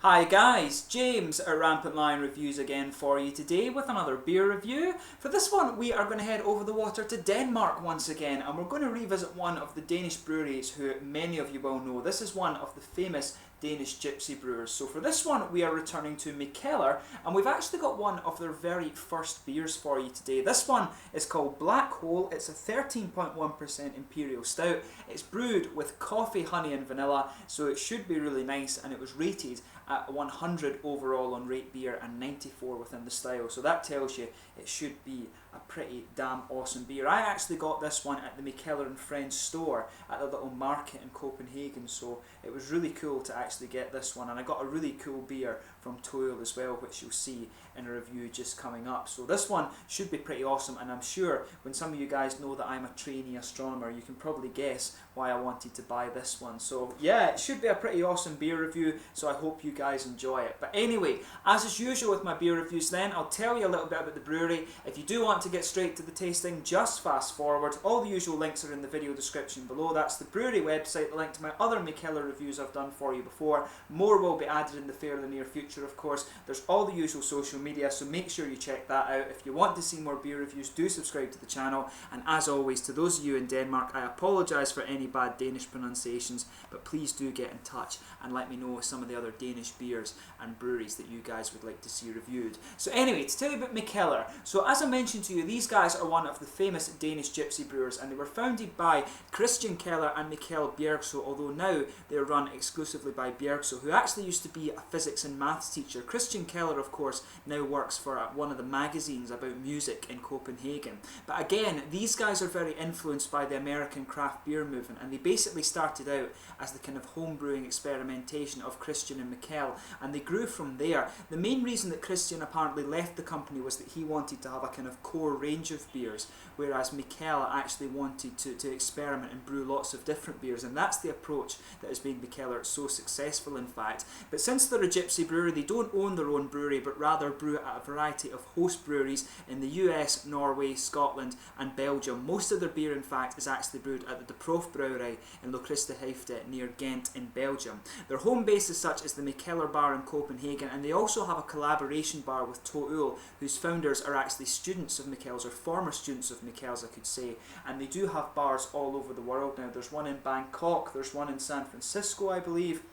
Hi guys, James at RampantLionReviews again for you today with another beer review. For this one we are going to head over the water to Denmark once again, and we're going to revisit one of the Danish breweries who many of you will know. This is one of the famous Danish gypsy brewers. So for this one we are returning to Mikkeller, and we've actually got one of their very first beers for you today. This one is called Black Hole. It's a 13.1% Imperial Stout. It's brewed with coffee, honey and vanilla, so it should be really nice, and it was rated at 100 overall on Rate Beer and 94 within the style, so that tells you it should be a pretty damn awesome beer. I actually got this one at the Mikkeller and Friends store at the little market in Copenhagen, so it was really cool to actually get this one, and I got a really cool beer from Toil as well, which you'll see in a review just coming up. So this one should be pretty awesome, and I'm sure when some of you guys know that I'm a trainee astronomer, you can probably guess why I wanted to buy this one. So yeah, it should be a pretty awesome beer review, so I hope you guys enjoy it. But anyway, as is usual with my beer reviews then, I'll tell you a little bit about the brewery. If you do want to get straight to the tasting, just fast forward. All the usual links are in the video description below. That's the brewery website, the link to my other Mikkeller reviews I've done for you before. More will be added in the fairly near future, of course. There's all the usual social media, so make sure you check that out. If you want to see more beer reviews, do subscribe to the channel. And as always, to those of you in Denmark, I apologise for any bad Danish pronunciations, but please do get in touch and let me know some of the other Danish beers and breweries that you guys would like to see reviewed. So anyway, to tell you about Mikkeller. So as I mentioned to you, these guys are one of the famous Danish gypsy brewers, and they were founded by Christian Keller and Mikkel Bjergso, although now they're run exclusively by Bjergso, who actually used to be a physics and maths teacher. Christian Keller, of course, now works for one of the magazines about music in Copenhagen. But again, these guys are very influenced by the American craft beer movement, and they basically started out as the kind of homebrewing experimentation of Christian and Mikkel, and they grew from there. The main reason that Christian apparently left the company was that he wanted to have a kind of core range of beers, whereas Mikkel actually wanted to experiment and brew lots of different beers, and that's the approach that has made Mikkeller so successful, in fact. But since they're a gypsy brewery, they don't own their own brewery, but rather brew at a variety of host breweries in the US, Norway, Scotland and Belgium. Most of their beer, in fact, is actually brewed at the De Proef Brouwerij in Lochristenhoofde near Ghent in Belgium. Their home base as such is the Mikkeller bar in Copenhagen, and they also have a collaboration bar with Toil, whose founders are actually students of Mikkel's, or former students of Mikkel's I could say, and they do have bars all over the world now. There's one in Bangkok, there's one in San Francisco I believe,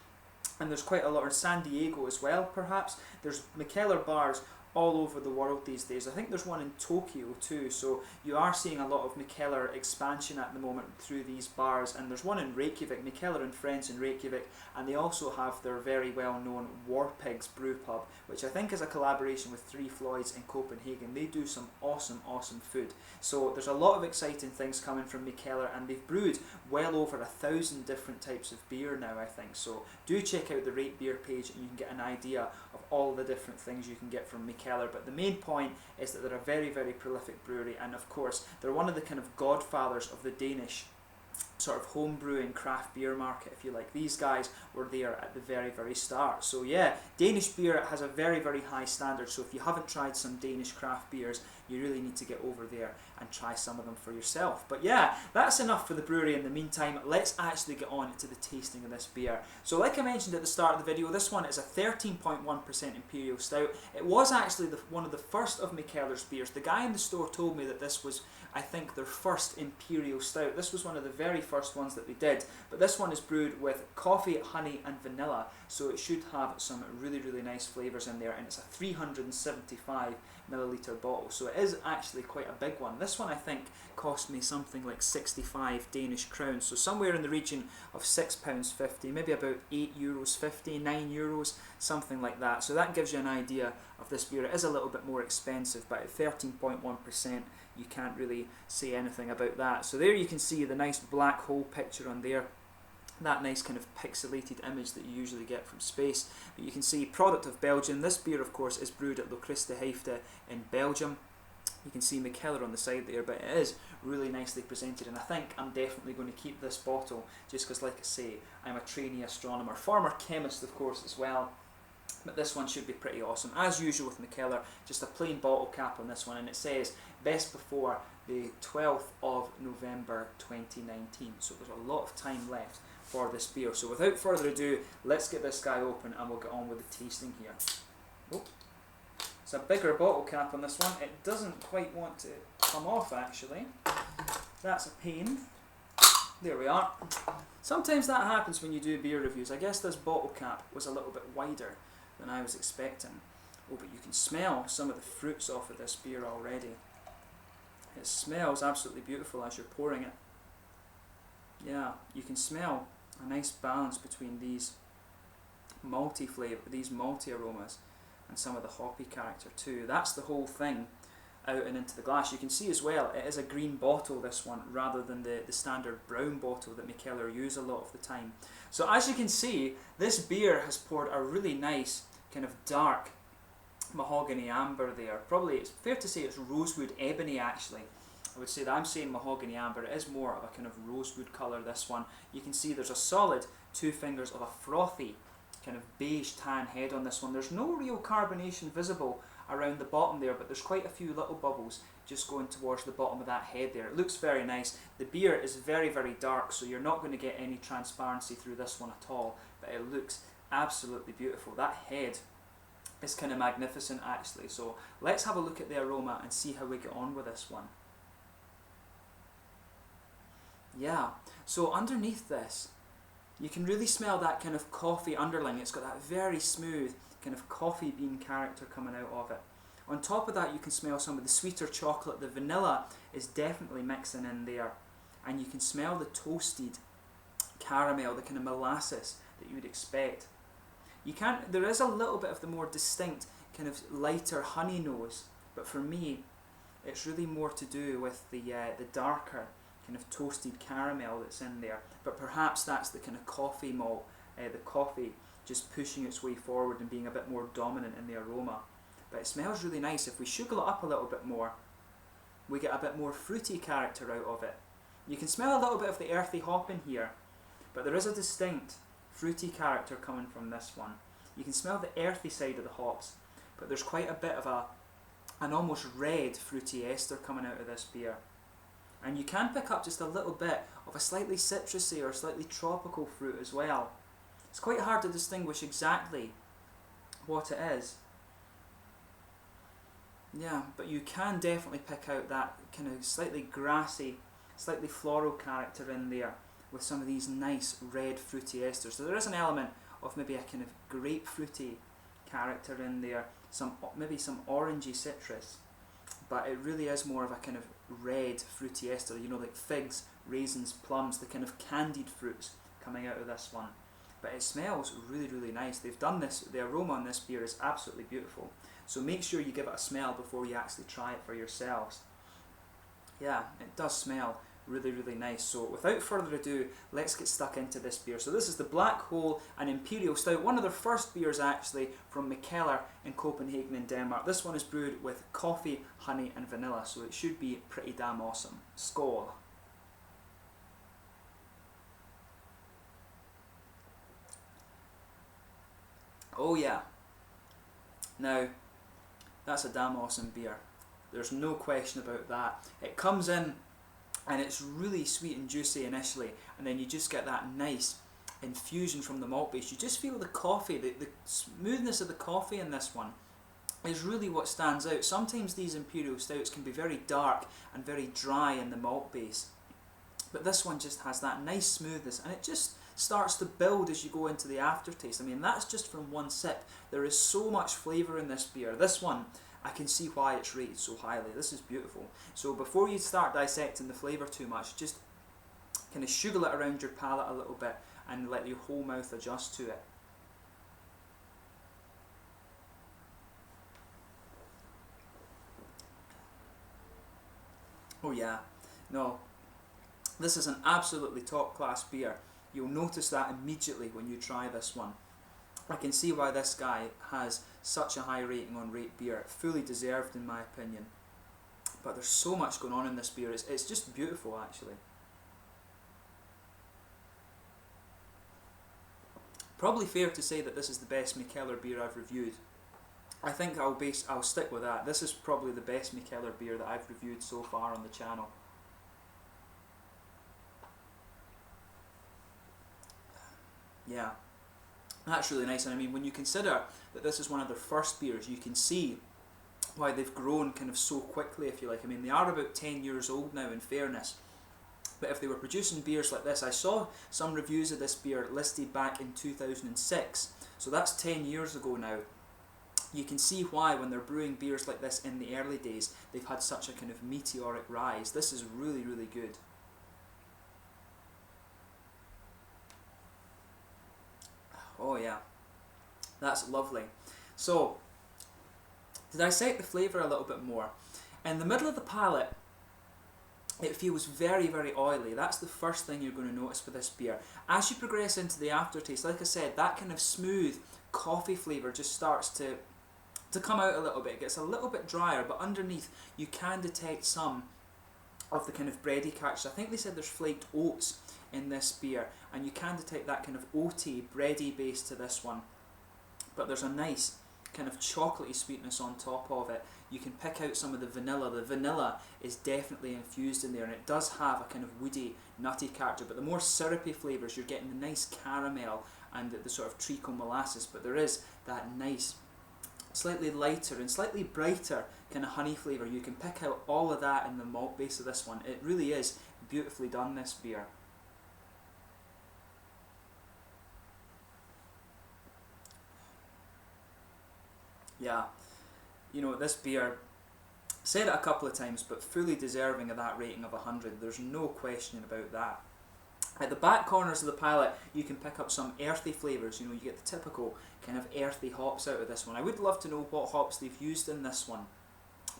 and there's quite a lot in San Diego as well perhaps. There's Mikkeller bars all over the world these days. I think there's one in Tokyo too, so you are seeing a lot of Mikkeller expansion at the moment through these bars, and there's one in Reykjavik, Mikkeller and Friends in Reykjavik, and they also have their very well known War Pigs brew pub, which I think is a collaboration with Three Floyds in Copenhagen. They do some awesome food. So there's a lot of exciting things coming from Mikkeller, and they've brewed well over 1,000 different types of beer now, I think. So do check out the Rate Beer page and you can get an idea of all the different things you can get from Mikkeller. But the main point is that they're a very prolific brewery, and of course they're one of the kind of godfathers of the Danish sort of home brewing craft beer market, if you like. These guys were there at the very start. So yeah, Danish beer has a very high standard, so if you haven't tried some Danish craft beers, you really need to get over there and try some of them for yourself. But yeah, that's enough for the brewery in the meantime. Let's actually get on to the tasting of this beer. So like I mentioned at the start of the video, this one is a 13.1% Imperial Stout. It was actually one of the first of Mikkeller's beers. The guy in the store told me that this was, I think, their first Imperial Stout. This was one of the very first ones that they did, but this one is brewed with coffee, honey and vanilla, so it should have some really nice flavours in there, and it's a 375 milliliter bottle, so it is actually quite a big one. This one I think cost me something like 65 Danish crowns, so somewhere in the region of £6.50, maybe about €8.50, €9, something like that. So that gives you an idea of this beer. It is a little bit more expensive, but at 13.1% you can't really say anything about that. So there you can see the nice black hole picture on there, that nice kind of pixelated image that you usually get from space. But you can see product of Belgium. This beer of course is brewed at Lochristenhoofde in Belgium. You can see Mikkeller on the side there, but it is really nicely presented, and I think I'm definitely going to keep this bottle just because, like I say, I'm a trainee astronomer, former chemist of course as well. But this one should be pretty awesome. As usual with Mikkeller, just a plain bottle cap on this one, and it says best before the 12th of November 2019, so there's a lot of time left for this beer. So without further ado, let's get this guy open and we'll get on with the tasting here. Oh, it's a bigger bottle cap on this one. It doesn't quite want to come off actually. That's a pain. There we are. Sometimes that happens when you do beer reviews. I guess this bottle cap was a little bit wider than I was expecting. Oh, but you can smell some of the fruits off of this beer already. It smells absolutely beautiful as you're pouring it. Yeah, you can smell a nice balance between these malty flavour, these malty aromas, and some of the hoppy character too. That's the whole thing out and into the glass. You can see as well, it is a green bottle, this one, rather than the standard brown bottle that Mikkeller use a lot of the time. So as you can see, this beer has poured a really nice kind of dark mahogany amber there. Probably it's fair to say it's rosewood ebony actually. I would say that I'm saying mahogany amber. It is more of a kind of rosewood colour, this one. You can see there's a solid 2 fingers of a frothy kind of beige tan head on this one. There's no real carbonation visible around the bottom there, but there's quite a few little bubbles just going towards the bottom of that head there. It looks very nice. The beer is very, very dark, so you're not going to get any transparency through this one at all, but it looks absolutely beautiful. That head is kind of magnificent actually. So let's have a look at the aroma and see how we get on with this one. Yeah, so underneath this, you can really smell that kind of coffee underling. It's got that very smooth kind of coffee bean character coming out of it. On top of that, you can smell some of the sweeter chocolate. The vanilla is definitely mixing in there. And you can smell the toasted caramel, the kind of molasses that you would expect. There is a little bit of the more distinct kind of lighter honey nose, but for me, it's really more to do with the darker kind of toasted caramel that's in there. But perhaps that's the kind of coffee malt, the coffee just pushing its way forward and being a bit more dominant in the aroma. But it smells really nice. If we sugar it up a little bit more, we get a bit more fruity character out of it. You can smell a little bit of the earthy hop in here, but there is a distinct fruity character coming from this one. You can smell the earthy side of the hops, but there's quite a bit of an almost red fruity ester coming out of this beer. And you can pick up just a little bit of a slightly citrusy or slightly tropical fruit as well. It's quite hard to distinguish exactly what it is. Yeah, but you can definitely pick out that kind of slightly grassy, slightly floral character in there with some of these nice red fruity esters. So there is an element of maybe a kind of grapefruity character in there, maybe some orangey citrus, but it really is more of a kind of red fruity ester, you know, like figs, raisins, plums, the kind of candied fruits coming out of this one. But it smells really, really nice. They've done this, the aroma on this beer is absolutely beautiful. So make sure you give it a smell before you actually try it for yourselves. Yeah, it does smell really, really nice. So without further ado, let's get stuck into this beer. So this is the Black Hole and Imperial Stout, one of their first beers actually from Mikkeller in Copenhagen in Denmark. This one is brewed with coffee, honey and vanilla, so it should be pretty damn awesome. Skål! Oh yeah. Now, that's a damn awesome beer. There's no question about that. It comes in and it's really sweet and juicy initially, and then you just get that nice infusion from the malt base. You just feel the coffee, the smoothness of the coffee in this one is really what stands out. Sometimes these Imperial Stouts can be very dark and very dry in the malt base, but this one just has that nice smoothness, and it just starts to build as you go into the aftertaste. I mean, that's just from one sip. There is so much flavour in this beer. This one, I can see why it's rated so highly. This is beautiful. So before you start dissecting the flavour too much, just kind of sugar it around your palate a little bit and let your whole mouth adjust to it. Oh yeah, no, this is an absolutely top class beer. You'll notice that immediately when you try this one. I can see why this guy has such a high rating on Rate Beer. Fully deserved in my opinion. But there's so much going on in this beer. It's just beautiful actually. Probably fair to say that this is the best Mikkeller beer I've reviewed. I think I'll stick with that. This is probably the best Mikkeller beer that I've reviewed so far on the channel. Yeah, that's really nice. And I mean, when you consider that this is one of their first beers, you can see why they've grown kind of so quickly, if you like. I mean, they are about 10 years old now, in fairness. But if they were producing beers like this, I saw some reviews of this beer listed back in 2006, so that's 10 years ago now. You can see why, when they're brewing beers like this in the early days, they've had such a kind of meteoric rise. This is really, really good. Oh yeah, that's lovely. So, to dissect the flavour a little bit more, in the middle of the palate, it feels very, very oily. That's the first thing you're going to notice with this beer. As you progress into the aftertaste, like I said, that kind of smooth coffee flavour just starts to come out a little bit. It gets a little bit drier, but underneath you can detect some of the kind of bready character. I think they said there's flaked oats in this beer, and you can detect that kind of oaty, bready base to this one. But there's a nice kind of chocolatey sweetness on top of it. You can pick out some of the vanilla. The vanilla is definitely infused in there, and it does have a kind of woody, nutty character, but the more syrupy flavours, you're getting the nice caramel and the sort of treacle molasses, but there is that nice, slightly lighter and slightly brighter kind of honey flavour. You can pick out all of that in the malt base of this one. It really is beautifully done, this beer. Yeah, you know, this beer, said it a couple of times, but fully deserving of that rating of 100. There's no question about that. At the back corners of the palate, you can pick up some earthy flavours. You know, you get the typical kind of earthy hops out of this one. I would love to know what hops they've used in this one,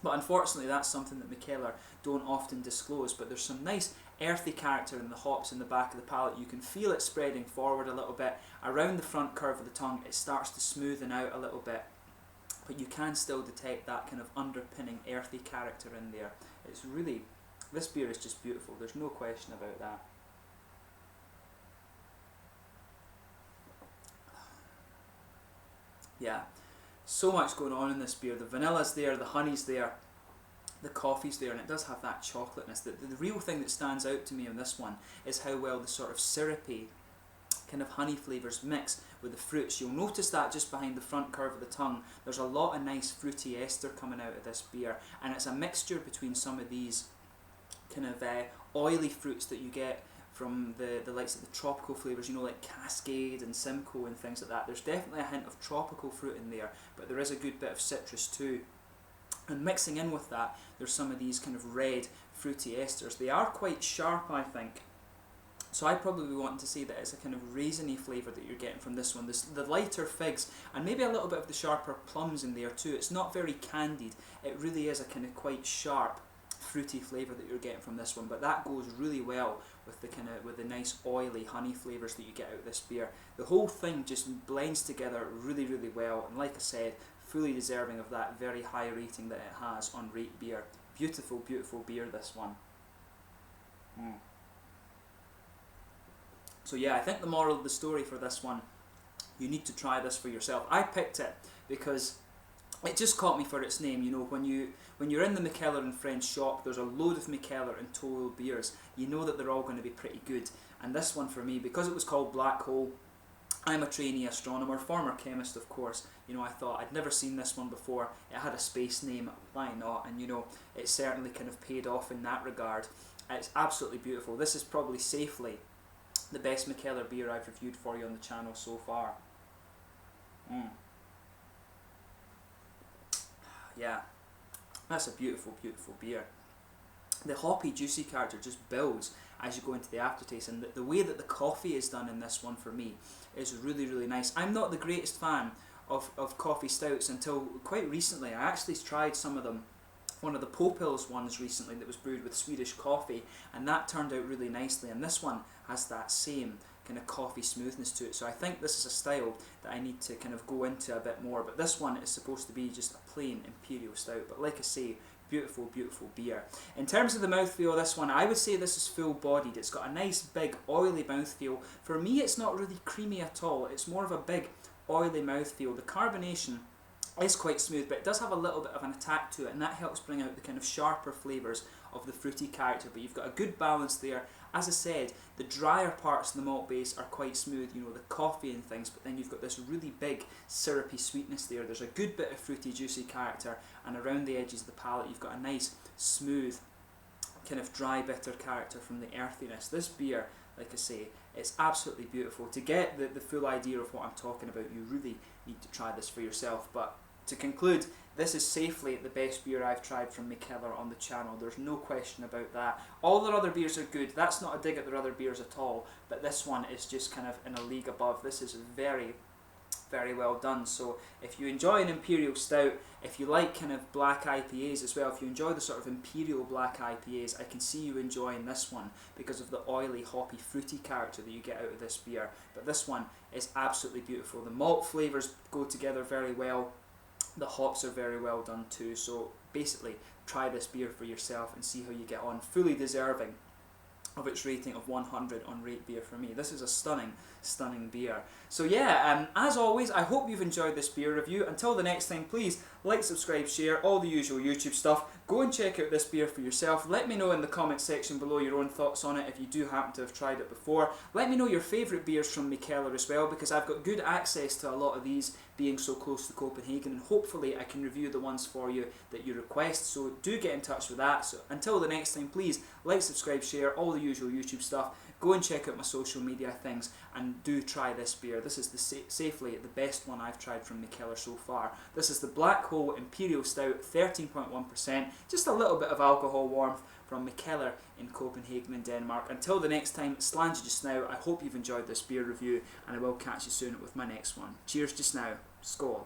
but unfortunately that's something that Mikkeller don't often disclose. But there's some nice earthy character in the hops in the back of the palate. You can feel it spreading forward a little bit. Around the front curve of the tongue, it starts to smoothen out a little bit, but you can still detect that kind of underpinning earthy character in there. It's really, this beer is just beautiful. There's no question about that. Yeah, so much going on in this beer. The vanilla's there, the honey's there, the coffee's there, and it does have that chocolateness. The real thing that stands out to me on this one is how well the sort of syrupy kind of honey flavours mix with the fruits. You'll notice that just behind the front curve of the tongue, there's a lot of nice fruity ester coming out of this beer, and it's a mixture between some of these kind of oily fruits that you get from the likes of the tropical flavours, you know, like Cascade and Simcoe and things like that. There's definitely a hint of tropical fruit in there, but there is a good bit of citrus too. And mixing in with that, there's some of these kind of red fruity esters. They are quite sharp, I think. So I probably want to say that it's a kind of raisiny flavour that you're getting from this one. The lighter figs, and maybe a little bit of the sharper plums in there too. It's not very candied. It really is a kind of quite sharp, fruity flavour that you're getting from this one. But that goes really well with the nice oily honey flavours that you get out of this beer. The whole thing just blends together really, really well. And like I said, fully deserving of that very high rating that it has on Rate Beer. Beautiful, beautiful beer, this one. So yeah, I think the moral of the story for this one, you need to try this for yourself. I picked it because it just caught me for its name. You know, when you're in the Mikkeller and Friends shop, there's a load of Mikkeller and Toll beers. You know that they're all going to be pretty good. And this one for me, because it was called Black Hole, I'm a trainee astronomer, former chemist of course. You know, I thought I'd never seen this one before. It had a space name, why not? And you know, it certainly kind of paid off in that regard. It's absolutely beautiful. This is probably safely the best Mikkeller beer I've reviewed for you on the channel so far. Yeah, that's a beautiful, beautiful beer. The hoppy, juicy character just builds as you go into the aftertaste, and the way that the coffee is done in this one for me is really, really nice. I'm not the greatest fan of coffee stouts until quite recently. I actually tried some of them, one of the Popils ones recently that was brewed with Swedish coffee, and that turned out really nicely, and this one has that same kind of coffee smoothness to it. So I think this is a style that I need to kind of go into a bit more, but this one is supposed to be just a plain Imperial Stout. But like I say, beautiful, beautiful beer. In terms of the mouthfeel of this one, I would say this is full bodied. It's got a nice big oily mouthfeel. For me, it's not really creamy at all. It's more of a big oily mouthfeel. The carbonation is quite smooth, but it does have a little bit of an attack to it, and that helps bring out the kind of sharper flavours of the fruity character. But you've got a good balance there, As I said, the drier parts of the malt base are quite smooth, you know, the coffee and things, but then you've got this really big syrupy sweetness there. There's a good bit of fruity, juicy character, and around the edges of the palate you've got a nice, smooth, kind of dry, bitter character from the earthiness. This beer, like I say, it's absolutely beautiful. To get the full idea of what I'm talking about, you really need to try this for yourself. But to conclude, this is safely the best beer I've tried from Mikkeller on the channel. There's no question about that. All their other beers are good. That's not a dig at their other beers at all, but this one is just kind of in a league above. This is very, very well done. So if you enjoy an Imperial Stout, if you like kind of black IPAs as well, if you enjoy the sort of Imperial black IPAs, I can see you enjoying this one because of the oily, hoppy, fruity character that you get out of this beer. But this one is absolutely beautiful. The malt flavours go together very well. The hops are very well done too. So basically, try this beer for yourself and see how you get on. Fully deserving of its rating of 100 on Rate Beer for me. This is a stunning, stunning beer. So yeah, as always, I hope you've enjoyed this beer review. Until the next time, please like, subscribe, share, all the usual YouTube stuff. Go and check out this beer for yourself. Let me know in the comment section below your own thoughts on it if you do happen to have tried it before. Let me know your favourite beers from Mikkeller as well, because I've got good access to a lot of these being so close to Copenhagen, and hopefully I can review the ones for you that you request. So do get in touch with that. So until the next time, please like, subscribe, share, all the usual YouTube stuff. Go and check out my social media things and do try this beer. This is safely the best one I've tried from Mikkeller so far. This is the Black Hole Imperial Stout, 13.1%, just a little bit of alcohol warmth from Mikkeller in Copenhagen in Denmark. Until the next time, Slange just now. I hope you've enjoyed this beer review, and I will catch you soon with my next one. Cheers just now. Skål.